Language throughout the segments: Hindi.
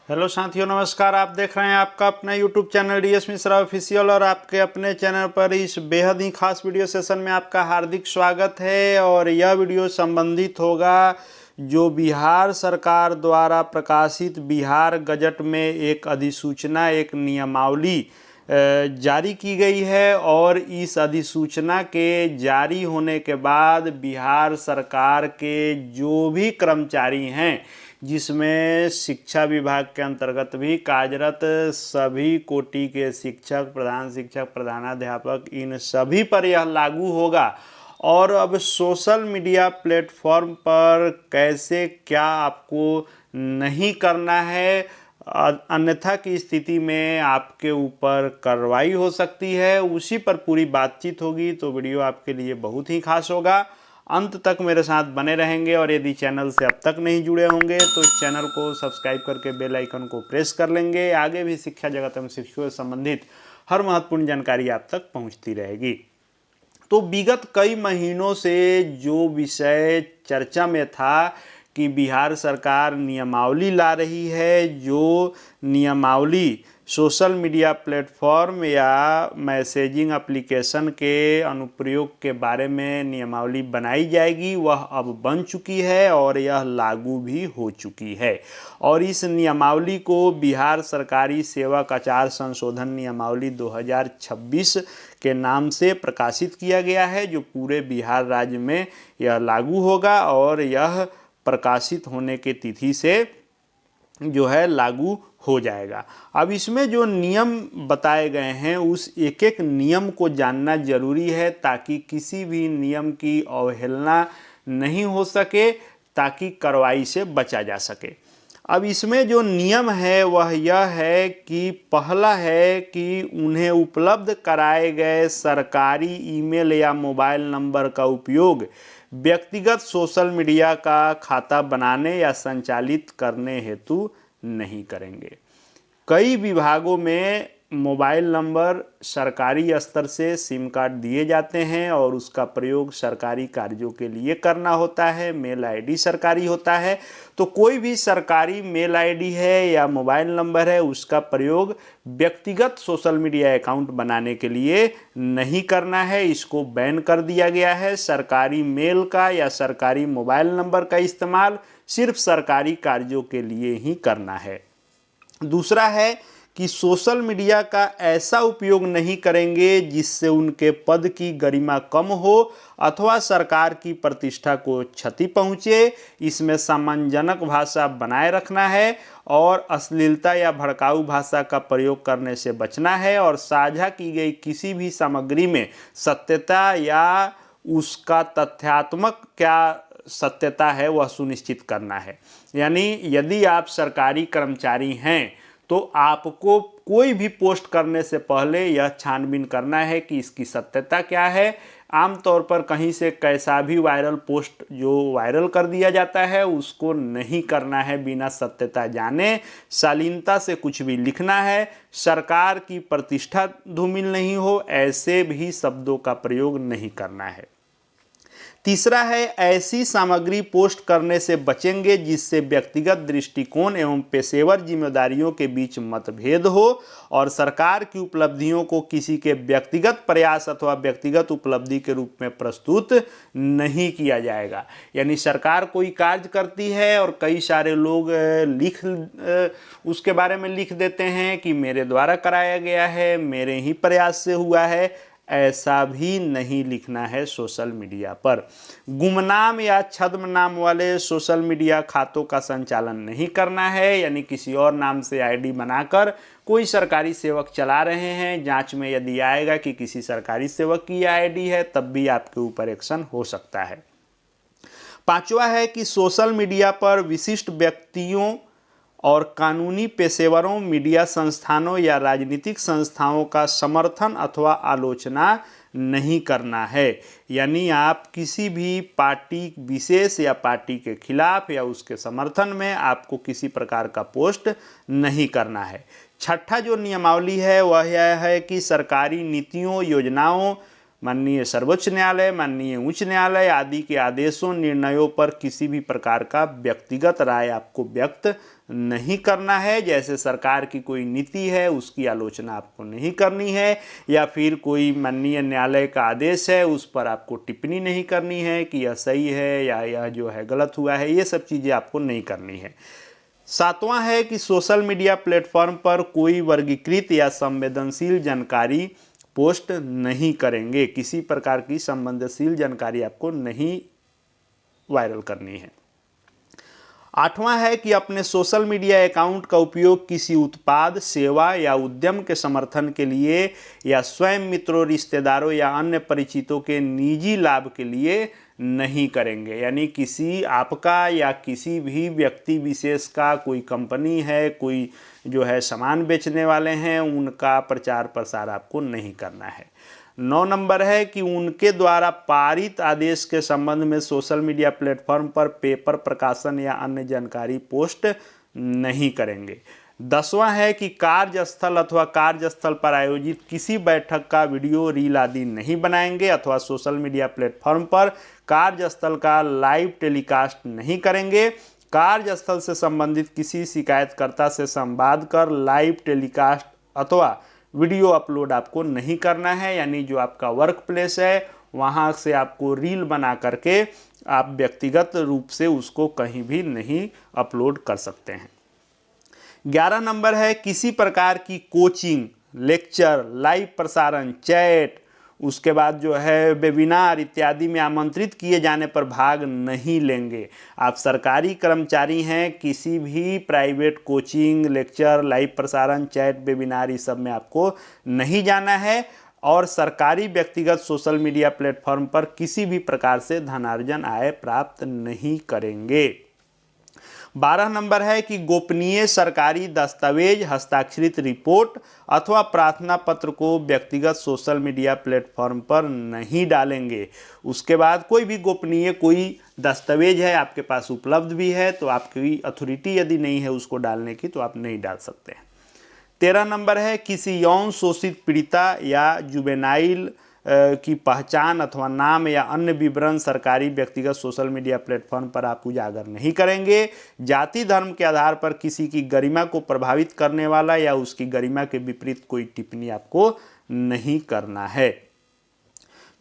हेलो साथियों, नमस्कार। आप देख रहे हैं आपका अपना YouTube channel DS Mishra official और आपके अपने चैनल पर इस बेहद ही खास वीडियो सेशन में आपका हार्दिक स्वागत है। और यह वीडियो संबंधित होगा जो बिहार सरकार द्वारा प्रकाशित बिहार गजट में एक अधिसूचना, एक नियमावली जारी की गई है। और इस अधिसूचना के जारी होने के बाद बिहार सरकार के जो भी कर्मचारी हैं, जिसमें शिक्षा विभाग के अंतर्गत भी कार्यरत सभी कोटि के शिक्षक, प्रधान शिक्षक, प्रधानाध्यापक, इन सभी पर यह लागू होगा। और अब सोशल मीडिया प्लेटफॉर्म पर कैसे क्या आपको नहीं करना है, अन्यथा की स्थिति में आपके ऊपर कार्रवाई हो सकती है, उसी पर पूरी बातचीत होगी। तो वीडियो आपके लिए बहुत ही खास होगा, अंत तक मेरे साथ बने रहेंगे। और यदि चैनल से अब तक नहीं जुड़े होंगे तो चैनल को सब्सक्राइब करके बेल आइकन को प्रेस कर लेंगे। आगे भी शिक्षा जगत एवं शिक्षकों से संबंधित हर महत्वपूर्ण जानकारी आप तक पहुंचती रहेगी। तो विगत कई महीनों से जो विषय चर्चा में था कि बिहार सरकार नियमावली ला रही है, जो नियमावली सोशल मीडिया प्लेटफॉर्म या मैसेजिंग एप्लीकेशन के अनुप्रयोग के बारे में नियमावली बनाई जाएगी, वह अब बन चुकी है और यह लागू भी हो चुकी है। और इस नियमावली को बिहार सरकारी सेवक आचार संशोधन नियमावली 2026 के नाम से प्रकाशित किया गया है, जो पूरे बिहार राज्य में यह लागू होगा। और यह प्रकाशित होने की तिथि से जो है लागू हो जाएगा। अब इसमें जो नियम बताए गए हैं, उस एक एक नियम को जानना जरूरी है, ताकि किसी भी नियम की अवहेलना नहीं हो सके, ताकि कार्रवाई से बचा जा सके। अब इसमें जो नियम है वह यह है कि पहला है कि उन्हें उपलब्ध कराए गए सरकारी ईमेल या मोबाइल नंबर का उपयोग व्यक्तिगत सोशल मीडिया का खाता बनाने या संचालित करने हेतु नहीं करेंगे। कई विभागों में मोबाइल नंबर सरकारी स्तर से सिम कार्ड दिए जाते हैं और उसका प्रयोग सरकारी कार्यों के लिए करना होता है। मेल आईडी सरकारी होता है, तो कोई भी सरकारी मेल आईडी है या मोबाइल नंबर है, उसका प्रयोग व्यक्तिगत सोशल मीडिया अकाउंट बनाने के लिए नहीं करना है। इसको बैन कर दिया गया है। सरकारी मेल का या सरकारी मोबाइल नंबर का इस्तेमाल सिर्फ सरकारी कार्यों के लिए ही करना है। दूसरा है कि सोशल मीडिया का ऐसा उपयोग नहीं करेंगे जिससे उनके पद की गरिमा कम हो अथवा सरकार की प्रतिष्ठा को क्षति पहुंचे। इसमें सम्मानजनक भाषा बनाए रखना है और अश्लीलता या भड़काऊ भाषा का प्रयोग करने से बचना है। और साझा की गई किसी भी सामग्री में सत्यता या उसका तथ्यात्मक क्या सत्यता है वह सुनिश्चित करना है। यानी यदि आप सरकारी कर्मचारी हैं तो आपको कोई भी पोस्ट करने से पहले यह छानबीन करना है कि इसकी सत्यता क्या है। आमतौर पर कहीं से कैसा भी वायरल पोस्ट जो वायरल कर दिया जाता है उसको नहीं करना है बिना सत्यता जाने। शालीनता से कुछ भी लिखना है, सरकार की प्रतिष्ठा धूमिल नहीं हो, ऐसे भी शब्दों का प्रयोग नहीं करना है। तीसरा है, ऐसी सामग्री पोस्ट करने से बचेंगे जिससे व्यक्तिगत दृष्टिकोण एवं पेशेवर जिम्मेदारियों के बीच मतभेद हो और सरकार की उपलब्धियों को किसी के व्यक्तिगत प्रयास अथवा व्यक्तिगत उपलब्धि के रूप में प्रस्तुत नहीं किया जाएगा। यानी सरकार कोई कार्य करती है और कई सारे लोग उसके बारे में लिख देते हैं कि मेरे द्वारा कराया गया है, मेरे ही प्रयास से हुआ है, ऐसा भी नहीं लिखना है सोशल मीडिया पर। गुमनाम या छद्म नाम वाले सोशल मीडिया खातों का संचालन नहीं करना है। यानी किसी और नाम से आईडी बनाकर कोई सरकारी सेवक चला रहे हैं, जांच में यदि आएगा कि किसी सरकारी सेवक की आईडी है, तब भी आपके ऊपर एक्शन हो सकता है। पांचवा है कि सोशल मीडिया पर विशिष्ट व्यक्तियों और कानूनी पेशेवरों, मीडिया संस्थानों या राजनीतिक संस्थाओं का समर्थन अथवा आलोचना नहीं करना है। यानी आप किसी भी पार्टी विशेष या पार्टी के खिलाफ या उसके समर्थन में आपको किसी प्रकार का पोस्ट नहीं करना है। छठा जो नियमावली है वह यह है कि सरकारी नीतियों, योजनाओं, माननीय सर्वोच्च न्यायालय, माननीय उच्च न्यायालय आदि के आदेशों निर्णयों पर किसी भी प्रकार का व्यक्तिगत राय आपको व्यक्त नहीं करना है। जैसे सरकार की कोई नीति है उसकी आलोचना आपको नहीं करनी है, या फिर कोई माननीय न्यायालय का आदेश है उस पर आपको टिप्पणी नहीं करनी है कि यह सही है या यह जो है गलत हुआ है, ये सब चीज़ें आपको नहीं करनी है। सातवां है कि सोशल मीडिया प्लेटफॉर्म पर कोई वर्गीकृत या संवेदनशील जानकारी पोस्ट नहीं करेंगे। किसी प्रकार की संवेदनशील जानकारी आपको नहीं वायरल करनी है। आठवां है कि अपने सोशल मीडिया अकाउंट का उपयोग किसी उत्पाद, सेवा या उद्यम के समर्थन के लिए या स्वयं मित्रों, रिश्तेदारों या अन्य परिचितों के निजी लाभ के लिए नहीं करेंगे। यानी किसी आपका या किसी भी व्यक्ति विशेष का, कोई कंपनी है, कोई जो है सामान बेचने वाले हैं, उनका प्रचार प्रसार आपको नहीं करना है। 9 नंबर है कि उनके द्वारा पारित आदेश के संबंध में सोशल मीडिया प्लेटफॉर्म पर पेपर प्रकाशन या अन्य जानकारी पोस्ट नहीं करेंगे। 10वां है कि कार्यस्थल अथवा कार्यस्थल पर आयोजित किसी बैठक का वीडियो, रील आदि नहीं बनाएंगे अथवा सोशल मीडिया प्लेटफॉर्म पर कार्यस्थल का लाइव टेलीकास्ट नहीं करेंगे। कार्यस्थल से संबंधित किसी शिकायतकर्ता से संवाद कर लाइव टेलीकास्ट अथवा वीडियो अपलोड आपको नहीं करना है। यानी जो आपका वर्क प्लेस है वहाँ से आपको रील बना करके आप व्यक्तिगत रूप से उसको कहीं भी नहीं अपलोड कर सकते हैं। 11 नंबर है किसी प्रकार की कोचिंग, लेक्चर, लाइव प्रसारण, चैट, उसके बाद जो है वेबिनार इत्यादि में आमंत्रित किए जाने पर भाग नहीं लेंगे। आप सरकारी कर्मचारी हैं, किसी भी प्राइवेट कोचिंग, लेक्चर, लाइव प्रसारण, चैट, वेबिनार इस सब में आपको नहीं जाना है और सरकारी व्यक्तिगत सोशल मीडिया प्लेटफॉर्म पर किसी भी प्रकार से धनार्जन आय प्राप्त नहीं करेंगे। 12 नंबर है कि गोपनीय सरकारी दस्तावेज, हस्ताक्षरित रिपोर्ट अथवा प्रार्थना पत्र को व्यक्तिगत सोशल मीडिया प्लेटफॉर्म पर नहीं डालेंगे। उसके बाद कोई भी गोपनीय कोई दस्तावेज है आपके पास उपलब्ध भी है तो आपकी अथॉरिटी यदि नहीं है उसको डालने की तो आप नहीं डाल सकते हैं। 13 नंबर है किसी यौन शोषित पीड़िता या जुवेनाइल की पहचान अथवा नाम या अन्य विवरण सरकारी व्यक्तिगत सोशल मीडिया प्लेटफॉर्म पर आप उजागर नहीं करेंगे। जाति धर्म के आधार पर किसी की गरिमा को प्रभावित करने वाला या उसकी गरिमा के विपरीत कोई टिप्पणी आपको नहीं करना है।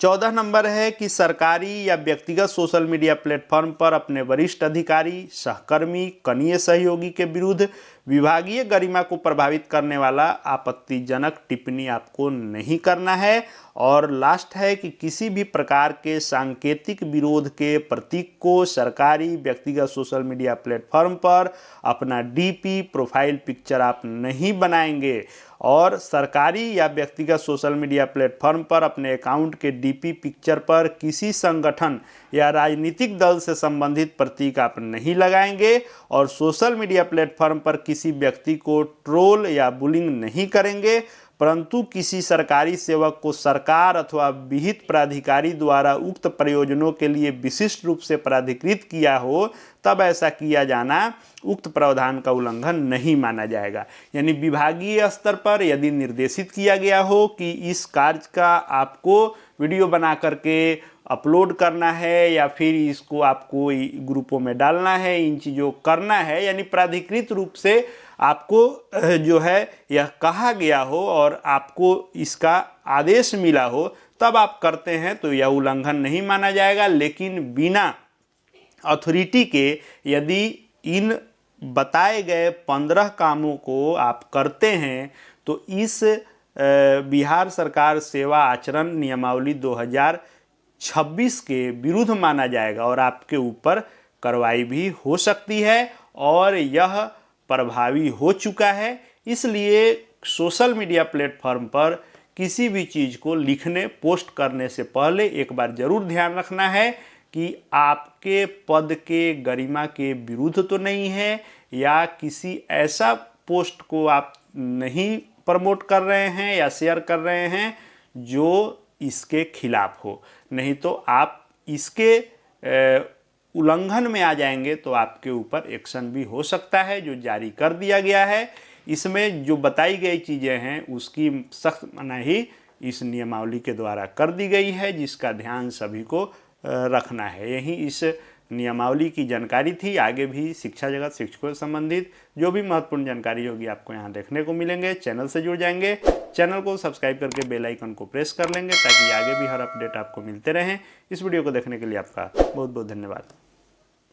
14 नंबर है कि सरकारी या व्यक्तिगत सोशल मीडिया प्लेटफॉर्म पर अपने वरिष्ठ अधिकारी, सहकर्मी, कनीय सहयोगी के विरुद्ध विभागीय गरिमा को प्रभावित करने वाला आपत्तिजनक टिप्पणी आपको नहीं करना है। और लास्ट है कि किसी भी प्रकार के सांकेतिक विरोध के प्रतीक को सरकारी व्यक्तिगत सोशल मीडिया प्लेटफॉर्म पर अपना डीपी, प्रोफाइल पिक्चर आप नहीं बनाएंगे और सरकारी या व्यक्तिगत सोशल मीडिया प्लेटफॉर्म पर अपने अकाउंट के डीपी पिक्चर पर किसी संगठन या राजनीतिक दल से संबंधित प्रतीक आप नहीं लगाएंगे और सोशल मीडिया प्लेटफॉर्म पर किसी व्यक्ति को ट्रोल या बुलिंग नहीं करेंगे, परंतु किसी सरकारी सेवक को सरकार अथवा विहित प्राधिकारी द्वारा उक्त प्रयोजनों के लिए विशिष्ट रूप से प्राधिकृत किया हो तब ऐसा किया जाना उक्त प्रावधान का उल्लंघन नहीं माना जाएगा। यानी विभागीय स्तर पर यदि निर्देशित किया गया हो कि इस कार्य का आपको वीडियो बना करके अपलोड करना है या फिर इसको आपको ग्रुपों में डालना है, इन चीज़ों करना है, यानी प्राधिकृत रूप से आपको जो है यह कहा गया हो और आपको इसका आदेश मिला हो तब आप करते हैं तो यह उल्लंघन नहीं माना जाएगा। लेकिन बिना अथॉरिटी के यदि इन बताए गए 15 कामों को आप करते हैं तो इस बिहार सरकार सेवा आचरण नियमावली 2026 के विरुद्ध माना जाएगा और आपके ऊपर कार्रवाई भी हो सकती है और यह प्रभावी हो चुका है। इसलिए सोशल मीडिया प्लेटफॉर्म पर किसी भी चीज़ को लिखने, पोस्ट करने से पहले एक बार ज़रूर ध्यान रखना है कि आपके पद के गरिमा के विरुद्ध तो नहीं है या किसी ऐसा पोस्ट को आप नहीं प्रमोट कर रहे हैं या शेयर कर रहे हैं जो इसके खिलाफ हो, नहीं तो आप इसके उल्लंघन में आ जाएंगे तो आपके ऊपर एक्शन भी हो सकता है जो जारी कर दिया गया है। इसमें जो बताई गई चीज़ें हैं उसकी सख्त मनाही इस नियमावली के द्वारा कर दी गई है, जिसका ध्यान सभी को रखना है। यही इस नियमावली की जानकारी थी। आगे भी शिक्षा जगत, शिक्षकों से संबंधित जो भी महत्वपूर्ण जानकारी होगी आपको यहाँ देखने को मिलेंगे। चैनल से जुड़ जाएंगे, चैनल को सब्सक्राइब करके बेल आइकन को प्रेस कर लेंगे ताकि आगे भी हर अपडेट आपको मिलते रहें। इस वीडियो को देखने के लिए आपका बहुत बहुत धन्यवाद।